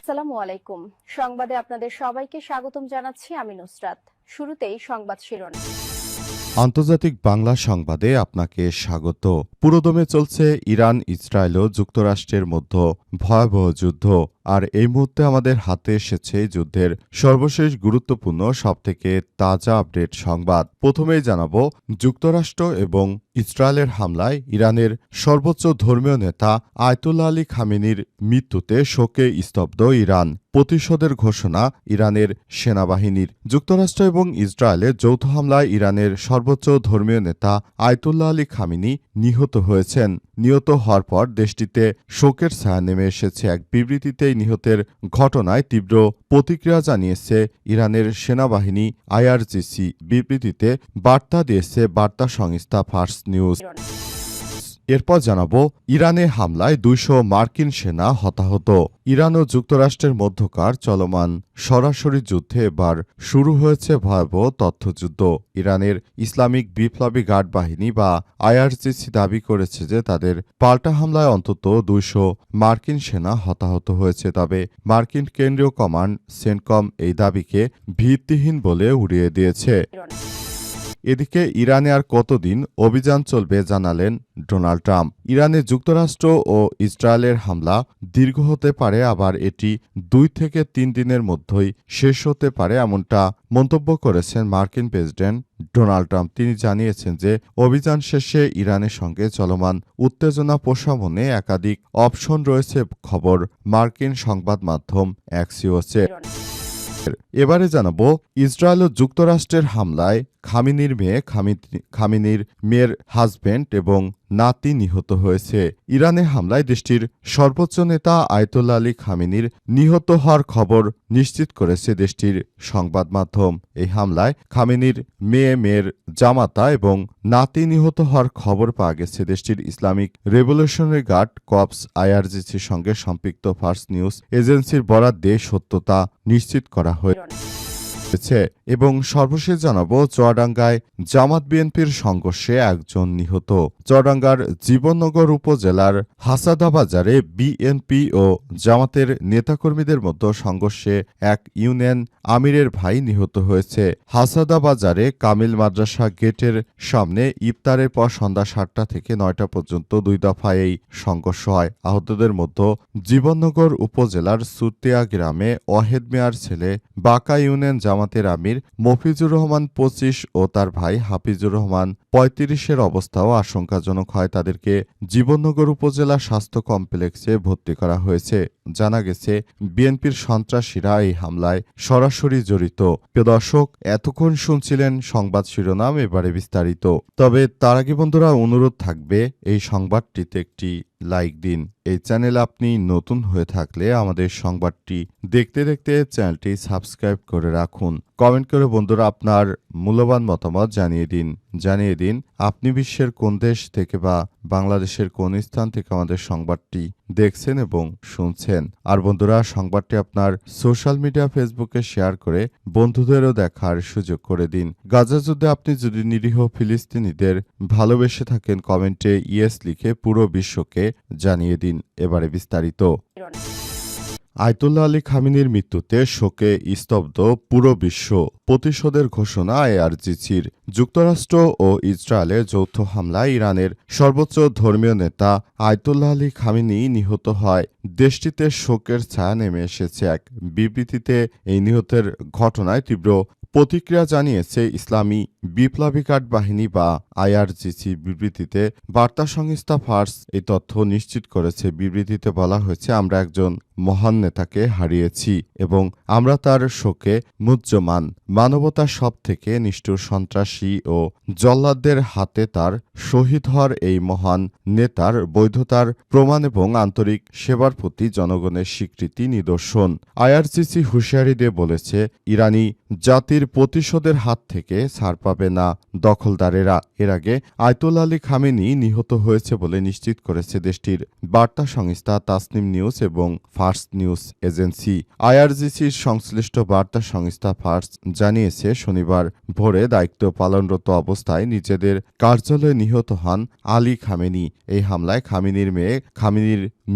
আসসালামু আলাইকুম। সংবাদে আপনাদের সবাইকে স্বাগতম জানাচ্ছি আমি নুসরাত। শুরুতেই সংবাদ শিরোনাম। আন্তর্জাতিক বাংলা সংবাদে আপনাকে স্বাগত। পুরোদমে চলছে ইরান, ইসরায়েল ও যুক্তরাষ্ট্রের মধ্যে ভয়াবহ যুদ্ধ। আর এই মুহূর্তে আমাদের হাতে এসেছে যুদ্ধের সর্বশেষ গুরুত্বপূর্ণ সবথেকে তাজা আপডেট সংবাদ। প্রথমেই জানাবো, যুক্তরাষ্ট্র এবং ইসরায়েলের হামলায় ইরানের সর্বোচ্চ ধর্মীয় নেতা আয়তুল্লাহ আলী খামেনির মৃত্যুতে শোকে স্তব্ধ ইরান। প্রতিশোধের ঘোষণা ইরানের সেনাবাহিনীর। যুক্তরাষ্ট্র এবং ইসরায়েলের যৌথ হামলায় ইরানের সর্বোচ্চ ধর্মীয় নেতা আয়তুল্লাহ আলী খামেনি নিহত হয়েছেন। নিহত হওয়ার পর দেশটিতে শোকের ছায়া নেমে এসেছে। এক বিবৃতিতে নিহতের ঘটনায় তীব্র প্রতিক্রিয়া জানিয়েছে ইরানের সেনাবাহিনী আইআরজিসি। বিবৃতিতে বার্তা দিয়েছে বার্তা সংস্থা ফার্স নিউজ। এরপর জানাবো, ইরানে হামলায় ২০০ মার্কিন সেনা হতাহত। ইরান ও যুক্তরাষ্ট্রের মধ্যকার চলমান সরাসরি যুদ্ধে এবার শুরু হয়েছে ভয়াবহ তথ্যযুদ্ধ। ইরানের ইসলামিক বিপ্লবী গার্ড বাহিনী বা আইআরজিসি দাবি করেছে যে তাদের পাল্টা হামলায় অন্তত ২০০ মার্কিন সেনা হতাহত হয়েছে। তবে মার্কিন কেন্দ্রীয় কমান্ড সেন্টকম এই দাবিকে ভিত্তিহীন বলে উড়িয়ে দিয়েছে। এদিকে ইরানে আর কতদিন অভিযান চলবে জানালেন ডোনাল্ড ট্রাম্প। ইরানে যুক্তরাষ্ট্র ও ইসরায়েলের হামলা দীর্ঘ হতে পারে, আবার এটি ২ থেকে ৩ দিনের মধ্যেই শেষ হতে পারে, এমনটা মন্তব্য করেছেন মার্কিন প্রেসিডেন্ট ডোনাল্ড ট্রাম্প। তিনি জানিয়েছেন যে অভিযান শেষে ইরানের সঙ্গে চলমান উত্তেজনা প্রশমনে একাধিক অপশন রয়েছে। খবর মার্কিন সংবাদ মাধ্যম অ্যাক্সিওসের। এবারে জানাবো, ইসরায়েল ও যুক্তরাষ্ট্রের হামলায় খামেনির মেয়ের হাজব্যান্ড এবং নাতি নিহত হয়েছে। ইরানে হামলায় দেশটির সর্বোচ্চ নেতা আয়তুল্লাহ আলী খামেনির নিহত হওয়ার খবর নিশ্চিত করেছে দেশটির সংবাদ মাধ্যম। এই হামলায় খামেনির মেয়ের জামাতা এবং নাতি নিহত হওয়ার খবর পাওয়া গেছে দেশটির ইসলামিক রেভলিউশনারি গার্ড কর্পস আইআরজিসির সঙ্গে সম্পৃক্ত ফার্স নিউজ এজেন্সির বরাত দিয়ে সত্যতা নিশ্চিত করা হয়েছে। এবং সর্বশেষ জানাবো, চুয়াডাঙ্গায় জামাত বিএনপির সংঘর্ষে একজন নিহত। চুয়াডাঙ্গার জীবননগর উপজেলার হাসাদাবাজারে বিএনপি ও জামাতের নেতাকর্মীদের মধ্যে সংঘর্ষে এক ইউনিয়ন আমিরের ভাই নিহত হয়েছে। হাসাদাবাজারে কামিল মাদ্রাসা গেটের সামনে ইফতারের পর সন্ধ্যা ৭টা থেকে ৯টা পর্যন্ত ২ দফায় এই সংঘর্ষ হয়। আহতদের মধ্যে জীবননগর উপজেলার সুরতিয়া গ্রামে ওয়াহেদ মিয়ার ছেলে বাঁকা ইউনিয়ন জামাতের আমির মফিজুর রহমান ২৫ ও তার ভাই হাফিজুর রহমান ৩৫-এর অবস্থাও আশঙ্কাজনক হয়। তাদেরকে জীবননগর উপজেলা স্বাস্থ্য কমপ্লেক্সে ভর্তি করা হয়েছে। জানা গেছে বিএনপির সন্ত্রাসীরা এই হামলায় সরাসরি জড়িত। প্রিয় দর্শক, এতক্ষণ শুনছিলেন সংবাদ শিরোনাম, এবারে বিস্তারিত। তবে তার আগে বন্ধুরা অনুরোধ থাকবে, এই সংবাদটিতে একটি লাইক দিন। এই চ্যানেল আপনি নতুন হয়ে থাকলে আমাদের সংবাদটি দেখতে দেখতে চ্যানেলটি সাবস্ক্রাইব করে রাখুন। কমেন্ট করে বন্ধুরা আপনার মূল্যবান মতামত জানিয়ে দিন আপনি বিশ্বের কোন দেশ থেকে বা বাংলাদেশের কোন স্থান থেকে আমাদের সংবাদটি দেখছেন এবং শুনছেন। আর বন্ধুরা, সংবাদটি আপনার সোশ্যাল মিডিয়া ফেসবুকে শেয়ার করে বন্ধুদেরও দেখার সুযোগ করে দিন। গাজা যুদ্ধে আপনি যদি নিরীহ ফিলিস্তিনিদের ভালোবেসে থাকেন, কমেন্টে ইয়েস লিখে পুরো বিশ্বকে জানিয়ে দিন। এবারে বিস্তারিত। আয়তুল্লাহ আলী খামেনির মৃত্যুতে শোকে স্তব্ধ পুরো বিশ্ব। প্রতিশোধের ঘোষণা আইআরজিসির। যুক্তরাষ্ট্র ও ইসরায়েলের যৌথ হামলায় ইরানের সর্বোচ্চ ধর্মীয় নেতা আয়তুল্লাহ আলী খামেনি নিহত হয়। দেশটিতে শোকের ছায়া নেমে এসেছে। এক বিবৃতিতে এই নিহতের ঘটনায় তীব্র প্রতিক্রিয়া জানিয়েছে ইসলামী বিপ্লবী গার্ড বাহিনী বা আইআরজিসি। বিবৃতিতে বার্তা সংস্থা ফার্স এই তথ্য নিশ্চিত করেছে। বিবৃতিতে বলা হয়েছে, আমরা একজন মহান নেতাকে হারিয়েছি এবং আমরা তার শোকে মুহ্যমান। মানবতার সব থেকে নিষ্ঠুর সন্ত্রাসী ও জল্লাদদের হাতে তার শহীদ হওয়ার এই মহান নেতার বৈধতার প্রমাণ এবং আন্তরিক সেবার প্রতি জনগণের স্বীকৃতি নিদর্শন। আইআরজিসি হুঁশিয়ারি দিয়ে বলেছে, ইরানি জাতির প্রতিশোধের হাত থেকে ছাড় পাবে না দখলদারেরা। এর আগে আয়তুল্লাহ আলী খামেনি নিহত হয়েছে বলে নিশ্চিত করেছে দেশটির বার্তা সংস্থা তাসনিম নিউজ এবং ফার্স নিউজ এজেন্সি। আইআরজিসির সংশ্লিষ্ট বার্তা সংস্থা ফার্স জানিয়েছে, শনিবার ভোরে দায়িত্ব পালনরত অবস্থায় নিজেদের কার্যালয়ে নিহত হন আলী খামেনি। এই হামলায় খামেনির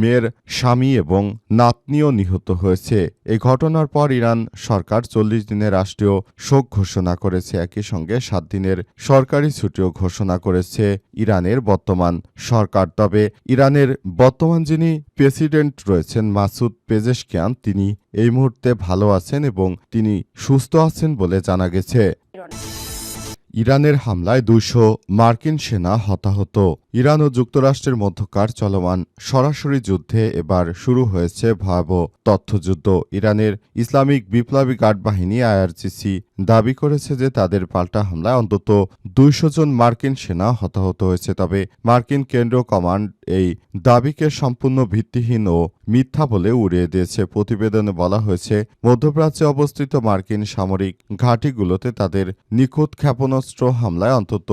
মেয়ের স্বামী এবং নাতনিও নিহত হয়েছে। এই ঘটনার পর ইরান সরকার 40 দিনের রাষ্ট্রীয় শোক ঘোষণা করেছে। একই সঙ্গে 7 দিনের সরকারি ছুটিও ঘোষণা করেছে ইরানের বর্তমান সরকার। তবে ইরানের বর্তমান যিনি প্রেসিডেন্ট রয়েছেন মাসুদ পেজেশকিয়ান, তিনি এই মুহূর্তে ভালো আছেন এবং তিনি সুস্থ আছেন বলে জানা গেছে। ইরানের হামলায় 200 মার্কিন সেনা হতাহত। ইরান ও যুক্তরাষ্ট্রের মধ্যকার চলমান সরাসরি যুদ্ধে এবার শুরু হয়েছে ভয়াবহ তথ্যযুদ্ধ। ইরানের ইসলামিক বিপ্লবী গার্ড বাহিনী আইআরজিসি দাবি করেছে যে তাদের পাল্টা হামলায় অন্তত 200 জন মার্কিন সেনা হতাহত হয়েছে। তবে মার্কিন কেন্দ্রীয় কমান্ড এই দাবিকে সম্পূর্ণ ভিত্তিহীন ও মিথ্যা বলে উড়িয়ে দিয়েছে। প্রতিবেদনে বলা হয়েছে, মধ্যপ্রাচ্যে অবস্থিত মার্কিন সামরিক ঘাঁটিগুলোতে তাদের নিখুঁত ক্ষেপণাস্ত্র হামলায় অন্তত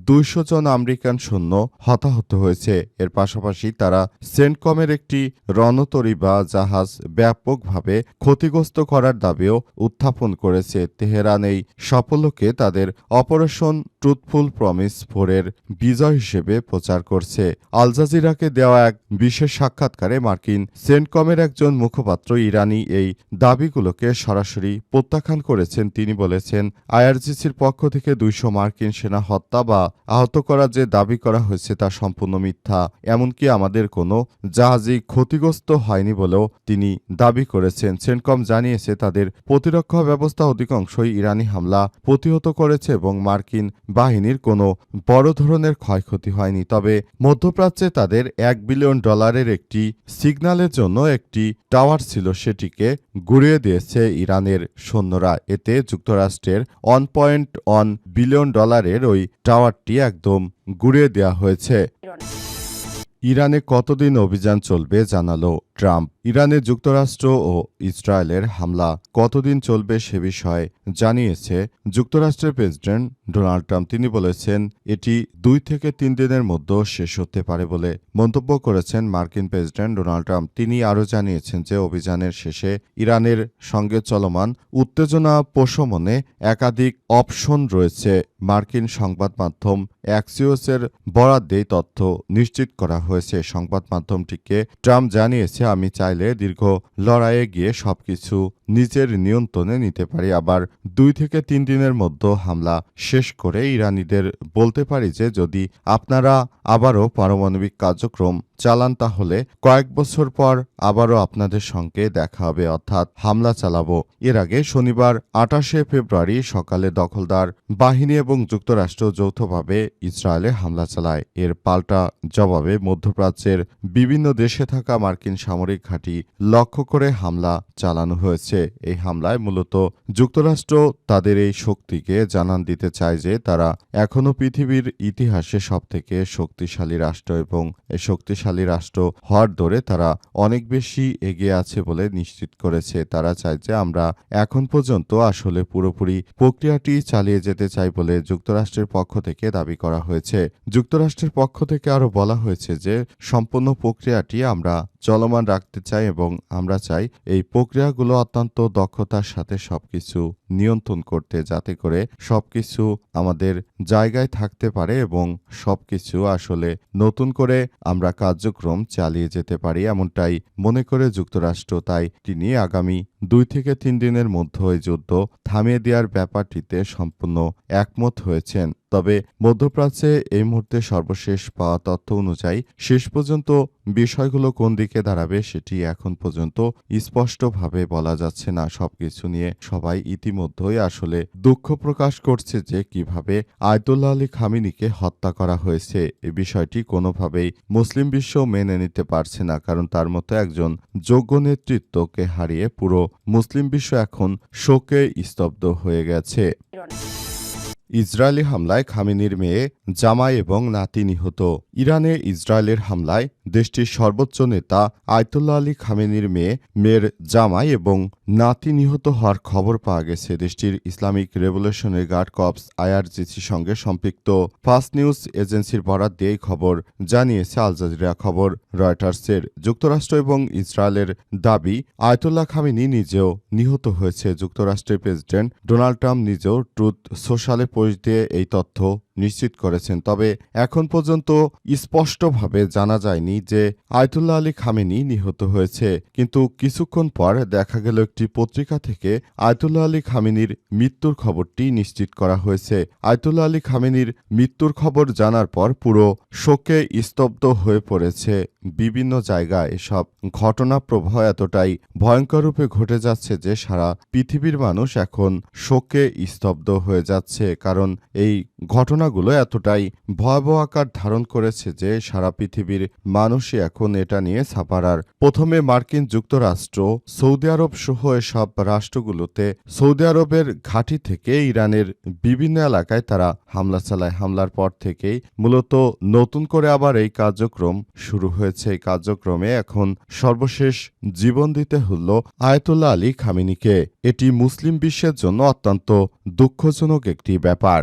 200 জন আমেরিকান সৈন্য হতাহত হয়েছে। এর পাশাপাশি তারা সেন্টকমের একটি রণতরী বা জাহাজ ব্যাপকভাবে ক্ষতিগ্রস্ত করার দাবিও উত্থাপন করেছে। তেহরান এই সাফল্যকে তাদের অপারেশন ট্রুথফুল প্রমিস 4-এর বিজয় হিসেবে প্রচার করছে। আল জাজিরাকে দেওয়া এক বিশেষ সাক্ষাৎকারে মার্কিন সেন্টকমের একজন মুখপাত্র ইরানি এই দাবিগুলোকে সরাসরি প্রত্যাখ্যান করেছেন। তিনি বলেছেন, আইআরজিসির পক্ষ থেকে 200 মার্কিন সেনা হত্যা বা আহত করার যে দাবি করা হয়েছে তা সম্পূর্ণ মিথ্যা। এমনকি আমাদের কোনো জাহাজই ক্ষতিগ্রস্ত হয়নি বলেও তিনি দাবি করেছেন। সেন্টকম জানিয়েছে, তাদের প্রতিরক্ষা ব্যবস্থা অধিকাংশই ইরানি হামলা প্রতিহত করেছে এবং মার্কিন বাহিনীর কোনো বড় ধরনের ক্ষয়ক্ষতি হয়নি। তবে মধ্যপ্রাচ্যে তাদের $1 বিলিয়ন একটি সিগন্যালের জন্য একটি টাওয়ার ছিল, সেটিকে গুড়িয়ে দিয়েছে ইরানের সৈন্যরা। এতে যুক্তরাষ্ট্রের $1.1 বিলিয়ন ওই টাওয়ারটি একদম গুড়িয়ে দেওয়া হয়েছে। ইরানে কতদিন অভিযান চলবে জানালো ট্রাম্প। ইরানে যুক্তরাষ্ট্র ও ইসরায়েলের হামলা কতদিন চলবে সে বিষয়ে জানিয়েছে যুক্তরাষ্ট্রের প্রেসিডেন্ট ডোনাল্ড ট্রাম্প। তিনি বলেছেন, এটি 2 থেকে 3 দিনের মধ্যে শেষ হতে পারে বলে মন্তব্য করেছেন মার্কিন প্রেসিডেন্ট ডোনাল্ড ট্রাম্প। তিনি আরও জানিয়েছেন যে অভিযানের শেষে ইরানের সঙ্গে চলমান উত্তেজনা প্রশমনে একাধিক অপশন রয়েছে। মার্কিন সংবাদ মাধ্যম অ্যাক্সিওসের বরাত দিয়ে তথ্য নিশ্চিত করা হয়েছে। সংবাদ মাধ্যমটিকে ট্রাম্প জানিয়েছে, আমি চাইলে দীর্ঘ লড়াইয়ে গিয়ে সবকিছু নিজের নিয়ন্ত্রণে নিতে পারি, আবার 2 থেকে 3 দিনের মধ্যে হামলা শেষ করে ইরানিদের বলতে পারি যে যদি আপনারা আবারও পারমাণবিক কার্যক্রম চালান তাহলে কয়েক বছর পর আবারও আপনাদের সঙ্গে দেখা হবে, অর্থাৎ হামলা চালাবো। এর আগে শনিবার 28শে ফেব্রুয়ারি সকালে দখলদার বাহিনী এবং যুক্তরাষ্ট্র যৌথভাবে ইসরায়েলে হামলা চালায়। এর পাল্টা জবাবে মধ্যপ্রাচ্যের বিভিন্ন দেশে থাকা মার্কিন সামরিক ঘাঁটি লক্ষ্য করে হামলা চালানো হয়েছে। এই হামলায় মূলত যুক্তরাষ্ট্র তাদের এই শক্তিকে জানান দিতে চায় যে তারা এখনও পৃথিবীর ইতিহাসে সবথেকে শক্তিশালী রাষ্ট্র এবং এই শক্তিশালী রাষ্ট্র হওয়ার দৌড়ে তারা অনেক বেশি এগিয়ে আছে বলে নিশ্চিত করেছে। তারা চায় যে আমরা এখন পর্যন্ত আসলে পুরোপুরি প্রক্রিয়াটি চালিয়ে যেতে চাই বলে যুক্তরাষ্ট্রের পক্ষ থেকে দাবি করা হয়েছে। যুক্তরাষ্ট্রের পক্ষ থেকে আরও বলা হয়েছে যে সম্পূর্ণ প্রক্রিয়াটি আমরা চলমান রাখতে চাই এবং আমরা চাই এই প্রক্রিয়াগুলো অত্যন্ত দক্ষতার সাথে সবকিছু নিয়ন্ত্রণ করতে, যাতে করে সবকিছু আমাদের জায়গায় থাকতে পারে এবং সবকিছু আসলে নতুন করে আমরা কার্যক্রম চালিয়ে যেতে পারি, এমনটাই মনে করে যুক্তরাষ্ট্র। তাই তিনি আগামী 2 থেকে 3 দিনের মধ্যে এই যুদ্ধ থামিয়ে দেওয়ার ব্যাপারটিতে সম্পূর্ণ একমত হয়েছেন। তবে মধ্যপ্রাচ্যে এই মুহূর্তে সর্বশেষ পাওয়া তথ্য অনুযায়ী শেষ পর্যন্ত বিষয়গুলো কোন দিকে দাঁড়াবে সেটি এখন পর্যন্ত স্পষ্টভাবে বলা যাচ্ছে না। সবকিছু নিয়ে সবাই ইতিমধ্যেই আসলে দুঃখ প্রকাশ করছে যে কিভাবে আয়তুল্লাহ আলী খামেনিকে হত্যা করা হয়েছে। এই বিষয়টি কোনোভাবেই মুসলিম বিশ্ব মেনে নিতে পারছে না, কারণ তার মতো একজন যোগ্য নেতৃত্বকে হারিয়ে পুরো মুসলিম বিশ্ব এখন শোকে স্তব্ধ হয়ে গেছে। ইসরায়েলি হামলায় খামেনির মেয়ে জামাই এবং নাতি নিহত। ইরানে ইসরায়েলের হামলায় দেশটির সর্বোচ্চ নেতা আয়তুল্লাহ আলী খামেনির মেয়ের জামাই এবং নাতি নিহত হওয়ার খবর পাওয়া গেছে। দেশটির ইসলামিক রেভলিউশনারি গার্ড কর্পস আইআরজিসির সঙ্গে সম্পৃক্ত ফাস্ট নিউজ এজেন্সির বরাত দিয়ে খবর জানিয়েছে আল জাজিরা খবর। রয়টার্সের যুক্তরাষ্ট্র এবং ইসরায়েলের দাবি, আয়তুল্লাহ খামেনি নিজেও নিহত হয়েছে। যুক্তরাষ্ট্রের প্রেসিডেন্ট ডোনাল্ড ট্রাম্প নিজেও ট্রুথ সোশ্যালে পোস্ট দিয়ে এই তথ্য নিশ্চিত করেছেন। তবে এখন পর্যন্ত স্পষ্টভাবে জানা যায়নি যে আয়তুল্লাহ আলী খামেনি নিহত হয়েছে। কিন্তু কিছুক্ষণ পর দেখা গেল একটি পত্রিকা থেকে আয়তুল্লাহ আলী খামেনির মৃত্যুর খবরটি নিশ্চিত করা হয়েছে। আয়তুল্লাহ আলী খামেনির মৃত্যুর খবর জানার পর পুরো শোকে স্তব্ধ হয়ে পড়েছে বিভিন্ন জায়গায়। এসব ঘটনা প্রবাহ এতটাই ভয়ঙ্কর রূপে ঘটে যাচ্ছে যে সারা পৃথিবীর মানুষ এখন শোকে স্তব্ধ হয়ে যাচ্ছে, কারণ এই ঘটনাগুলো এতটাই ভয়াবহ আকার ধারণ করেছে যে সারা পৃথিবীর মানুষই এখন এটা নিয়ে ছাপাড়ার। প্রথমে মার্কিন যুক্তরাষ্ট্র, সৌদি আরব সহ এসব রাষ্ট্রগুলোতে সৌদি আরবের ঘাঁটি থেকে ইরানের বিভিন্ন এলাকায় তারা হামলা চালায়। হামলার পর থেকেই মূলত নতুন করে আবার এই কার্যক্রম শুরু হয়েছে। এই কার্যক্রমে এখন সর্বশেষ জীবন দিতে হল আয়াতুল্লাহ আলী খামেনিকে। এটি মুসলিম বিশ্বের জন্য অত্যন্ত দুঃখজনক একটি ব্যাপার।